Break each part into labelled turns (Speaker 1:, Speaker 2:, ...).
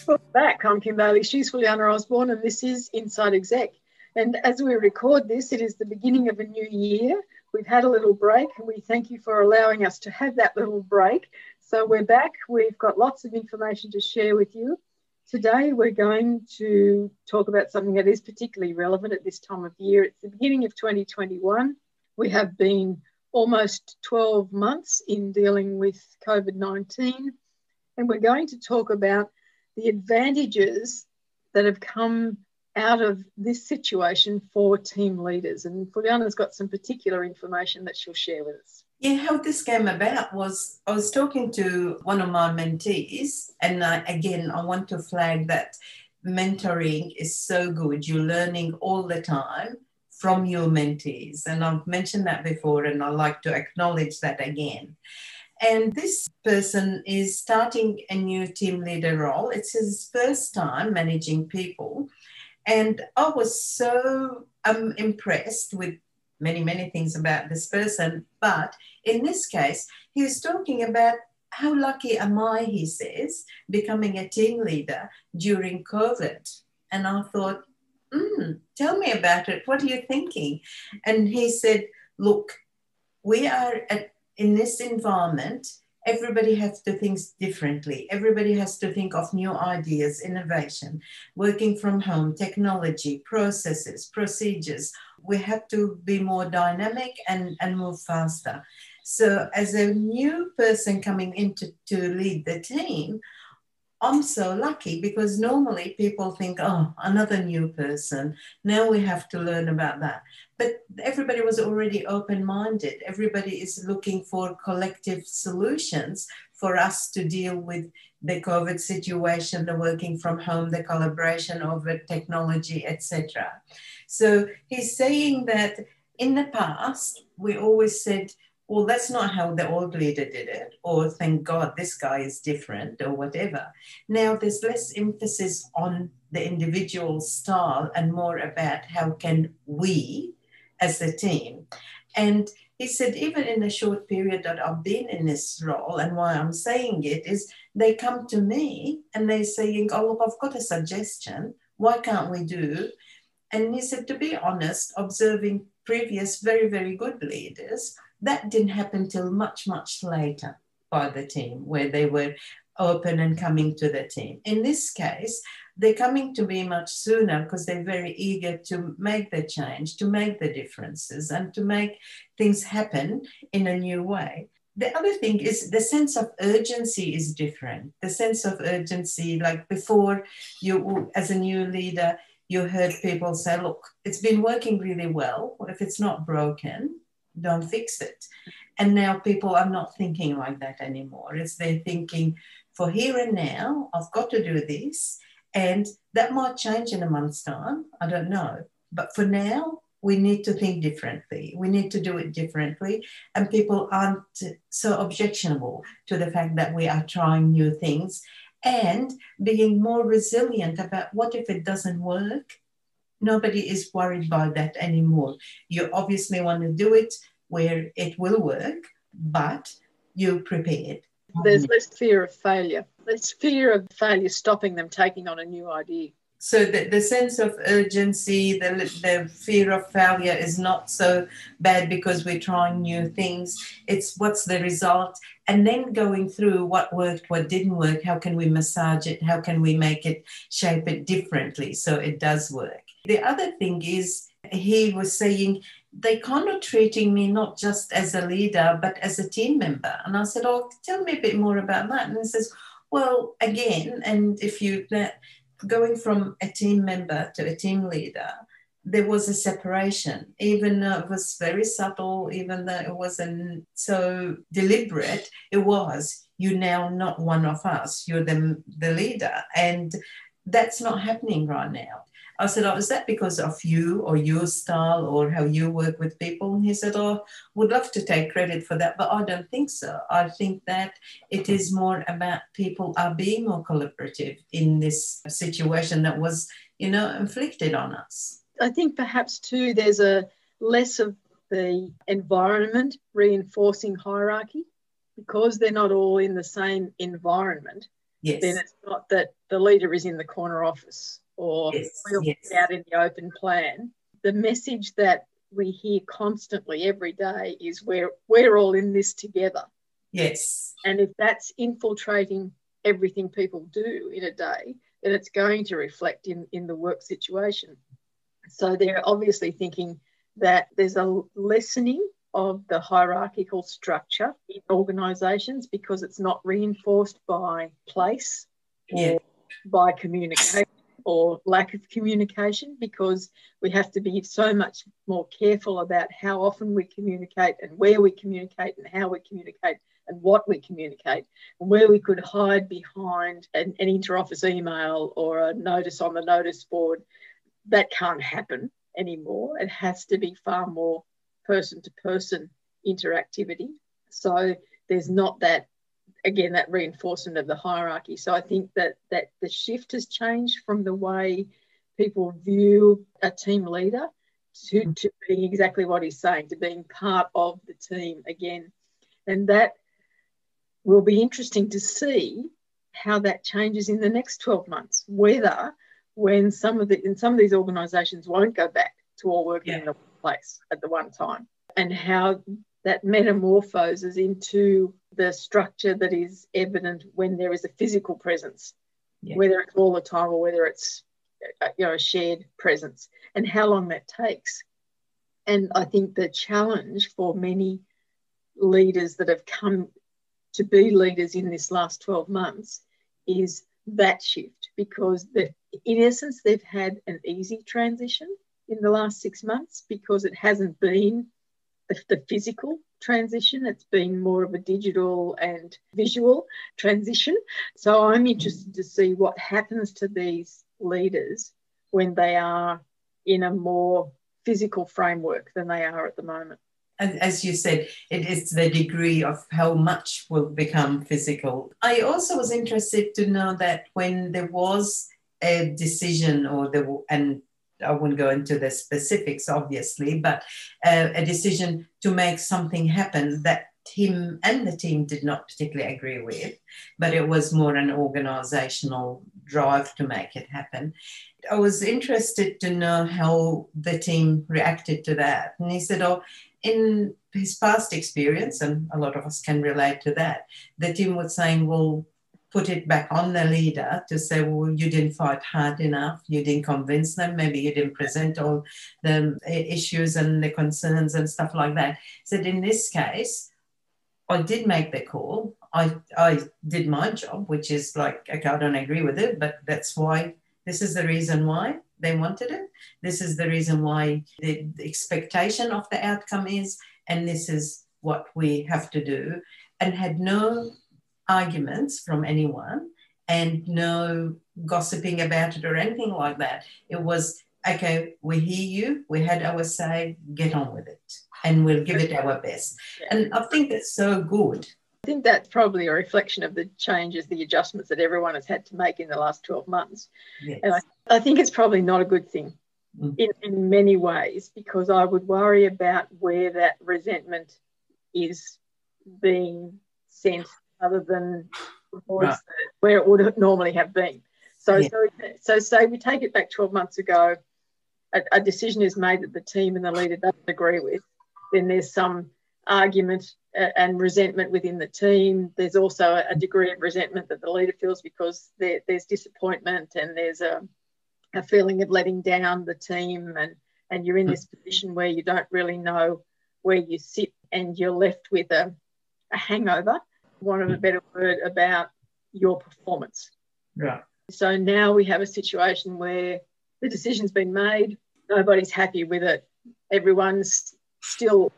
Speaker 1: Welcome back. I'm Kimberly. She's Fulyana Osborne, and this is Inside Exec. And as we record this, it is the beginning of a new year. We've had a little break, and we thank you for allowing us to have that little break. So we're back. We've got lots of information to share with you. Today, we're going to talk about something that is particularly relevant at this time of year. It's the beginning of 2021. We have been almost 12 months in dealing with COVID-19, and we're going to talk about the advantages that have come out of this situation for team leaders. And Fulyana's got some particular information that she'll share with us.
Speaker 2: Yeah, how this came about was I was talking to one of my mentees, and I want to flag that mentoring is so good. You're learning all the time from your mentees, and I've mentioned that before, and I like to acknowledge that again. And this person is starting a new team leader role. It's his first time managing people. And I was so impressed with many things about this person. But in this case, he was talking about how lucky am I, he says, becoming a team leader during COVID. And I thought, tell me about it. What are you thinking? And he said, look, we are in this environment, everybody has to think differently. Everybody has to think of new ideas, innovation, working from home, technology, processes, procedures. We have to be more dynamic and move faster. So as a new person coming in to lead the team, I'm so lucky because normally people think, oh, another new person. Now we have to learn about that. But everybody was already open-minded. Everybody is looking for collective solutions for us to deal with the COVID situation, the working from home, the collaboration over technology, etc. So he's saying that in the past, we always said, well, that's not how the old leader did it, or thank God this guy is different, or whatever. Now there's less emphasis on the individual style and more about how can we as a team. And he said, even in the short period that I've been in this role, and why I'm saying it is they come to me and they're saying, oh, look, I've got a suggestion. Why can't we do? And he said, to be honest, observing previous very good leaders, that didn't happen till much later by the team, where they were open and coming to the team. In this case, they're coming to me much sooner because they're very eager to make the change, to make the differences, and to make things happen in a new way. The other thing is the sense of urgency is different. The sense of urgency, like before, you as a new leader, you heard people say, look, it's been working really well. If it's not broken, don't fix it. And now people are not thinking like that anymore. They're thinking, for here and now, I've got to do this. And that might change in a month's time. I don't know. But for now, we need to think differently. We need to do it differently. And people aren't so objectionable to the fact that we are trying new things and being more resilient about what if it doesn't work. Nobody is worried by that anymore. You obviously want to do it where it will work, but you're prepared.
Speaker 1: There's less fear of failure. Less fear of failure stopping them taking on a new idea.
Speaker 2: So the sense of urgency, the fear of failure is not so bad because we're trying new things. It's what's the result, and then going through what worked, what didn't work, how can we massage it, how can we make it, shape it differently so it does work. The other thing is he was saying they kind of treating me not just as a leader but as a team member. And I said, oh, tell me a bit more about that. And he says, well, again, and if you... going from a team member to a team leader, there was a separation, even though it was very subtle, even though it wasn't so deliberate, you're now not one of us, you're the leader. And that's not happening right now. I said, oh, is that because of you or your style or how you work with people? And he said, oh, would love to take credit for that, but I don't think so. I think that it is more about people are being more collaborative in this situation that was, inflicted on us.
Speaker 1: I think perhaps too there's a less of the environment reinforcing hierarchy because they're not all in the same environment.
Speaker 2: Yes.
Speaker 1: then it's not that the leader is in the corner office or
Speaker 2: Yes.
Speaker 1: we'll
Speaker 2: Yes.
Speaker 1: be out in the open plan. The message that we hear constantly every day is we're all in this together.
Speaker 2: Yes.
Speaker 1: And if that's infiltrating everything people do in a day, then it's going to reflect in the work situation. So they're obviously thinking that there's a lessening of the hierarchical structure in organisations because it's not reinforced by place or by communication or lack of communication, because we have to be so much more careful about how often we communicate and where we communicate and how we communicate and what we communicate, and where we could hide behind an interoffice email or a notice on the notice board. That can't happen anymore. It has to be far more person-to-person interactivity. So there's not that, again, that reinforcement of the hierarchy. So I think that the shift has changed from the way people view a team leader to being exactly what he's saying, to being part of the team again. And that will be interesting to see how that changes in the next 12 months, whether when some of these organisations won't go back to all working in the place at the one time, and how that metamorphoses into the structure that is evident when there is a physical presence, whether it's all the time or whether it's a shared presence, and how long that takes. And I think the challenge for many leaders that have come to be leaders in this last 12 months is that shift, because in essence they've had an easy transition in the last 6 months because it hasn't been the physical transition. It's been more of a digital and visual transition. So I'm interested to see what happens to these leaders when they are in a more physical framework than they are at the moment.
Speaker 2: And as you said, it is the degree of how much will become physical. I also was interested to know that when there was a decision, and I won't go into the specifics, obviously, but a decision to make something happen that him and the team did not particularly agree with, but it was more an organisational drive to make it happen. I was interested to know how the team reacted to that. And he said, in his past experience, and a lot of us can relate to that, the team was saying, well, put it back on the leader to say, well, you didn't fight hard enough, you didn't convince them, maybe you didn't present all the issues and the concerns and stuff like that. So in this case, I did make the call. I did my job, which is like, okay, I don't agree with it, but that's why, this is the reason why they wanted it. This is the reason why the expectation of the outcome is, and this is what we have to do, and had no arguments from anyone and no gossiping about it or anything like that. It was, okay, we hear you, we had our say, get on with it, and we'll give it our best. And I think that's so good.
Speaker 1: I think that's probably a reflection of the changes, the adjustments that everyone has had to make in the last 12 months.
Speaker 2: Yes.
Speaker 1: And I think it's probably not a good thing in many ways, because I would worry about where that resentment is being sent other than towards where it would normally have been. So say we take it back 12 months ago, a decision is made that the team and the leader doesn't agree with, then there's some argument and resentment within the team. There's also a degree of resentment that the leader feels because there's disappointment and there's a feeling of letting down the team, and you're in this position where you don't really know where you sit and you're left with a hangover, for want of a better word, about your performance.
Speaker 2: Right.
Speaker 1: So now we have a situation where the decision's been made, nobody's happy with it, everyone's still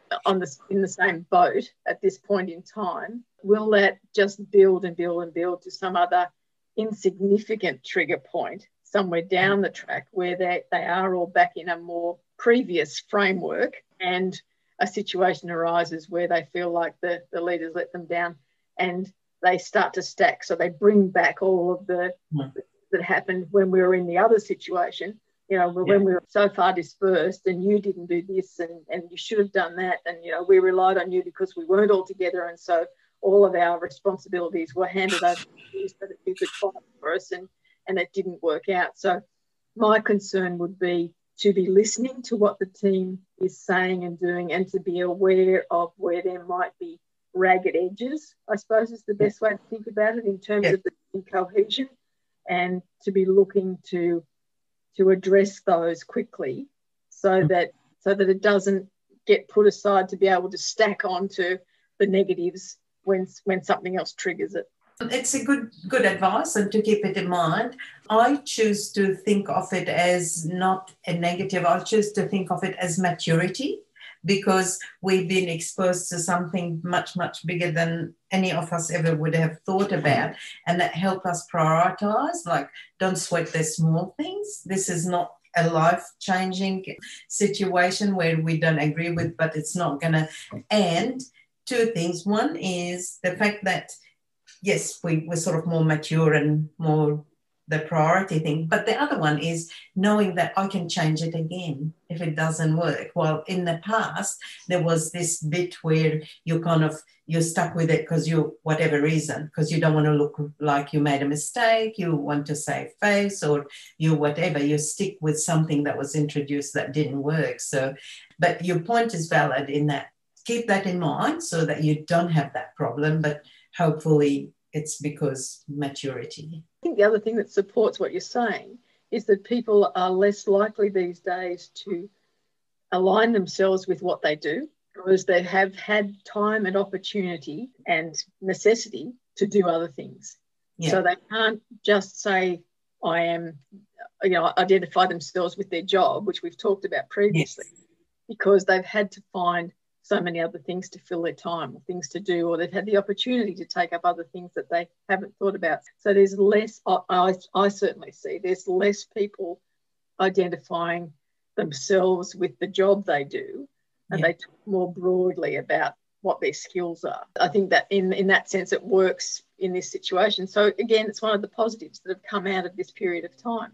Speaker 1: in the same boat at this point in time. Will that just build and build and build to some other insignificant trigger point somewhere down the track where they are all back in a more previous framework, and a situation arises where they feel like the leaders let them down and they start to stack? So they bring back all of the that happened when we were in the other situation, when we were so far dispersed and you didn't do this and you should have done that, and we relied on you because we weren't all together, and so all of our responsibilities were handed over to you so that you could fight for us, and it didn't work out. So my concern would be to be listening to what the team is saying and doing, and to be aware of where there might be ragged edges, I suppose is the best way to think about it in terms of the team cohesion, and to be looking to address those quickly so that it doesn't get put aside to be able to stack onto the negatives when something else triggers it.
Speaker 2: It's a good advice, and to keep it in mind. I choose to think of it as not a negative. I choose to think of it as maturity, because we've been exposed to something much, much bigger than any of us ever would have thought about. And that helped us prioritize, like, don't sweat the small things. This is not a life-changing situation where we don't agree with, but it's not going to. And two things. One is the fact that, yes, we're sort of more mature and more the priority thing. But the other one is knowing that I can change it again if it doesn't work. Well, in the past, there was this bit where you're stuck with it because whatever reason, because you don't want to look like you made a mistake, you want to save face, or whatever, you stick with something that was introduced that didn't work. So, but your point is valid in that. Keep that in mind so that you don't have that problem, but hopefully it's because maturity.
Speaker 1: I think the other thing that supports what you're saying is that people are less likely these days to align themselves with what they do, because they have had time and opportunity and necessity to do other things. Yeah. So they can't just say, identify themselves with their job, which we've talked about previously, because they've had to find so many other things to fill their time, or things to do, or they've had the opportunity to take up other things that they haven't thought about. So there's less, I certainly see, there's less people identifying themselves with the job they do, and they talk more broadly about what their skills are. I think that in that sense it works in this situation. So again, it's one of the positives that have come out of this period of time.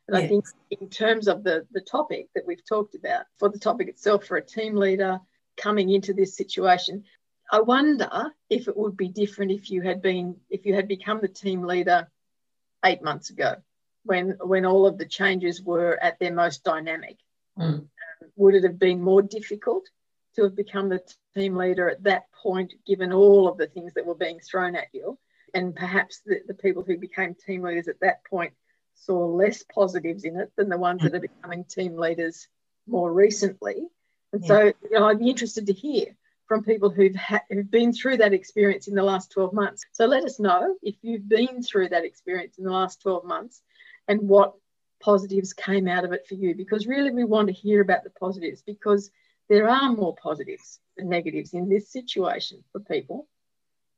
Speaker 1: And I think in terms of the topic that we've talked about, for the topic itself, for a team leader coming into this situation, I wonder if it would be different if you had become the team leader 8 months ago, when all of the changes were at their most dynamic. Would it have been more difficult to have become the team leader at that point, given all of the things that were being thrown at you? And perhaps the people who became team leaders at that point saw less positives in it than the ones that are becoming team leaders more recently. And so, I'd be interested to hear from people who've been through that experience in the last 12 months. So let us know if you've been through that experience in the last 12 months and what positives came out of it for you, because really we want to hear about the positives, because there are more positives than negatives in this situation for people,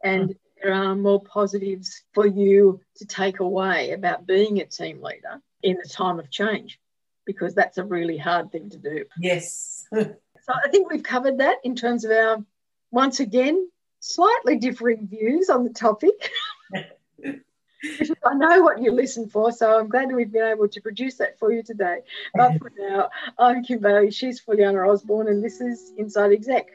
Speaker 1: and there are more positives for you to take away about being a team leader in a time of change, because that's a really hard thing to do.
Speaker 2: Yes.
Speaker 1: So I think we've covered that in terms of our, once again, slightly differing views on the topic. I know what you listen for, so I'm glad we've been able to produce that for you today. But for now, I'm Kim Bailey, she's Fulyana Osborne, and this is Inside Exec.